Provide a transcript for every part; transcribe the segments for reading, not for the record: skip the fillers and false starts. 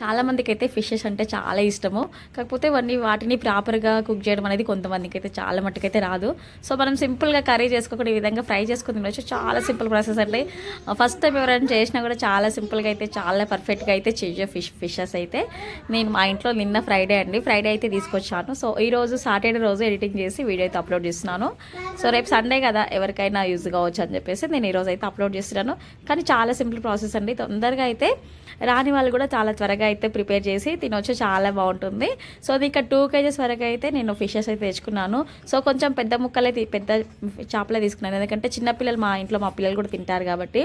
చాలామందికైతే fishes అంటే చాలా ఇష్టము. కాకపోతే వాటిని ప్రాపర్‌గా కుక్ చేయడం అనేది కొంతమందికైతే చాలా మట్టుకైతే రాదు. సో, మనం సింపుల్‌గా కర్రీ చేసుకోకుండా ఈ విధంగా ఫ్రై చేసుకొని తినొచ్చు. చాలా సింపుల్ ప్రాసెస్ అండి. ఫస్ట్ టైం ఎవరైనా చేసినా కూడా చాలా సింపుల్‌గా అయితే చాలా పర్ఫెక్ట్‌గా అయితే ఫిషెస్ అయితే. నేను మా ఇంట్లో నిన్న ఫ్రైడే అండి. ఫ్రైడే అయితే తీసుకొచ్చాను. సో, ఈరోజు సాటర్డే రోజు ఎడిటింగ్ చేసి వీడియో అయితే అప్లోడ్ చేస్తున్నాను. సో, రేపు సండే కదా ఎవరికైనా యూజ్ కావచ్చు అని చెప్పేసి నేను ఈరోజు అయితే అప్లోడ్ చేస్తున్నాను. కానీ చాలా సింపుల్ ప్రాసెస్ అండి. తొందరగా అయితే రాని వాళ్ళు కూడా చాలా త్వరగా అయితే ప్రిపేర్ చేసి తినొచ్చు. చాలా బాగుంటుంది. సో అది ఇక్కడ 2 kgs వరకు అయితే నేను ఫిషెస్ అయితే తెచ్చుకున్నాను. సో కొంచెం పెద్ద పెద్ద చేపలే తీసుకున్నాను. ఎందుకంటే చిన్నపిల్లలు మా ఇంట్లో మా పిల్లలు కూడా తింటారు కాబట్టి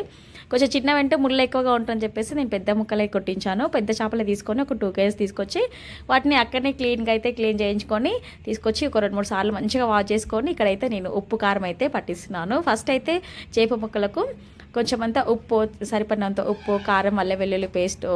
కొంచెం చిన్న వెంటే ముళ్ళు ఎక్కువగా ఉంటుందని చెప్పేసి నేను పెద్ద ముక్కలే కొట్టించాను. పెద్ద చేపలే తీసుకొని ఒక 2 kgs తీసుకొచ్చి వాటిని అక్కడనే క్లీన్గా అయితే క్లీన్ చేయించుకొని తీసుకొచ్చి ఒక 2-3 సార్లు మంచిగా వాష్ చేసుకొని ఇక్కడైతే నేను ఉప్పు కారం అయితే పట్టిస్తున్నాను. ఫస్ట్ అయితే చేప ముక్కలకు కొంచెం అంతా ఉప్పు, సరిపడినంత ఉప్పు, కారం, అల్లం వెల్లుల్లి పేస్టు,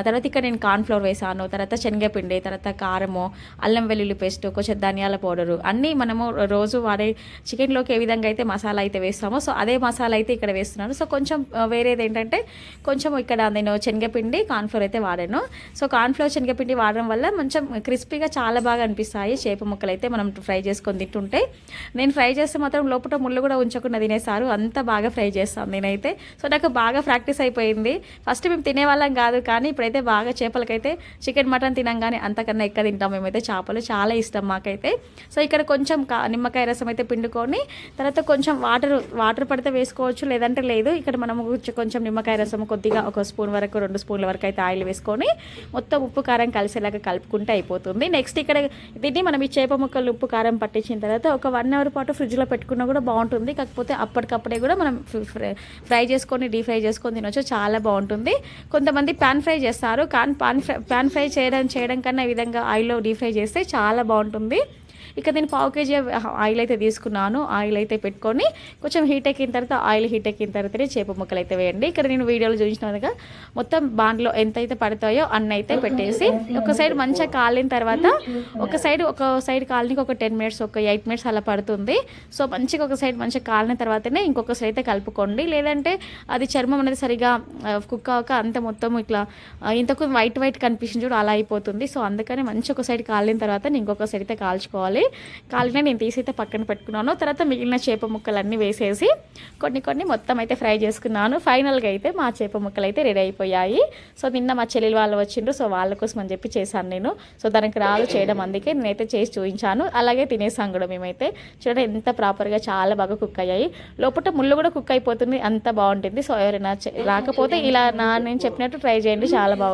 తర్వాత ఇక్కడ నేను కార్న్‌ఫ్లోర్ వేసాను, తర్వాత శనగపిండి, తర్వాత కారము, అల్లం వెల్లుల్లి పేస్టు, కొంచెం ధనియాల పౌడరు అన్నీ మనము రోజు వాడే చికెన్లోకి ఏ విధంగా అయితే మసాలా అయితే వేస్తామో సో అదే మసాలా అయితే ఇక్కడ వేస్తున్నాను. సో కొంచెం వేరేది ఏంటంటే కొంచెం ఇక్కడ నేను శనగపిండి, కార్న్‌ఫ్లోర్ అయితే వాడాను. సో కార్న్‌ఫ్లోర్, శనగపిండి వాడడం వల్ల కొంచెం క్రిస్పీగా చాలా బాగా అనిపిస్తాయి చేప ముక్కలు అయితే మనం ఫ్రై చేసుకొని తింటుంటే. నేను ఫ్రై చేస్తే మాత్రం లోపల ముళ్ళు కూడా ఉంచకుండా తినేసారు. అంత బాగా ఫ్రై చేస్తాను నేనైతే. సో నాకు బాగా ప్రాక్టీస్ అయిపోయింది. ఫస్ట్ మేము తినేవాళ్ళం కాదు, కానీ ఇప్పుడైతే బాగా చేపలకైతే చికెన్ మటన్ తినంగానే అంతకన్నా ఎక్కువ తింటాం మేమైతే. చేపలు చాలా ఇష్టం మాకైతే. సో ఇక్కడ కొంచెం నిమ్మకాయ రసం అయితే పిండుకొని తర్వాత కొంచెం వాటర్ పడితే వేసుకోవచ్చు, లేదంటే లేదు. ఇక్కడ మనము కొంచెం నిమ్మకాయ రసం కొద్దిగా 1 స్పూన్ వరకు 2 స్పూన్ల వరకు అయితే ఆయిల్ వేసుకొని మొత్తం ఉప్పు కారం కలిసేలాగా కలుపుకుంటే అయిపోతుంది. నెక్స్ట్ ఇక్కడ దీన్ని మనం ఈ చేప ముక్కలు ఉప్పు కారం పట్టించిన తర్వాత ఒక 1 అవర్ పాటు ఫ్రిడ్జ్లో పెట్టుకున్నా కూడా బాగుంటుంది. కాకపోతే అప్పటికప్పుడే కూడా మనం ఫ్రై చేసుకొని డీప్ ఫ్రై చేసుకొని తినొచ్చు. చాలా బాగుంటుంది. కొంతమంది పాన్ ఫ్రై చేస్తారు, కానీ పాన్ ఫ్రై చేయడం కన్నా ఈ విధంగా ఆయిల్లో డీప్ ఫ్రై చేస్తే చాలా బాగుంటుంది. ఇక నేను 1/2 kg ఆయిల్ అయితే తీసుకున్నాను. ఆయిల్ అయితే పెట్టుకొని కొంచెం హీట్ ఎక్కిన తర్వాత ఆయిల్ హీట్ ఎక్కిన తర్వాతనే చేప ముక్కలు అయితే వేయండి. ఇక్కడ నేను వీడియోలో చూసిన విధంగా మొత్తం బాండ్లో ఎంతైతే పడతాయో అన్నీ అయితే పెట్టేసి ఒక సైడ్ మంచిగా కాలిన తర్వాత ఒక సైడ్ కాలనికి ఒక 10 మినిట్స్, ఒక 8 మినిట్స్ అలా పడుతుంది. సో మంచిగా ఒక సైడ్ మంచిగా కాలిన తర్వాతనే ఇంకొక సైడ్ అయితే కలుపుకోండి. లేదంటే అది చర్మం అనేది సరిగా కుక్ అవ్వక అంత మొత్తం ఇట్లా ఇంతకు వైట్ కనిపించింది చూడు అలా అయిపోతుంది. సో అందుకని మంచి ఒక సైడ్ కాలిన తర్వాత ఇంకొక సైడ్ అయితే కాల్చుకోవాలి. కాలిన నేను తీసైతే పక్కన పెట్టుకున్నాను. తర్వాత మిగిలిన చేప ముక్కలన్నీ వేసేసి కొన్ని మొత్తం అయితే ఫ్రై చేసుకున్నాను. ఫైనల్గా అయితే మా చేప ముక్కలు అయితే రెడీ అయిపోయాయి. సో నిన్న మా చెల్లెలు వాళ్ళు వచ్చిండ్రు. సో వాళ్ళ కోసం అని చెప్పి చేశాను నేను. సో దానికి రాదు చేయడం, అందుకే నేనైతే చేసి చూపించాను. అలాగే తినేసాం కూడా మేమైతే. చూడండి ఎంత ప్రాపర్గా చాలా బాగా కుక్ అయ్యాయి. లోపల ముళ్ళు కూడా కుక్ అయిపోతుంది, అంత బాగుంటుంది. సో ఎవరైనా రాకపోతే ఇలా నేను చెప్పినట్టు ట్రై చేయండి, చాలా బాగుంది.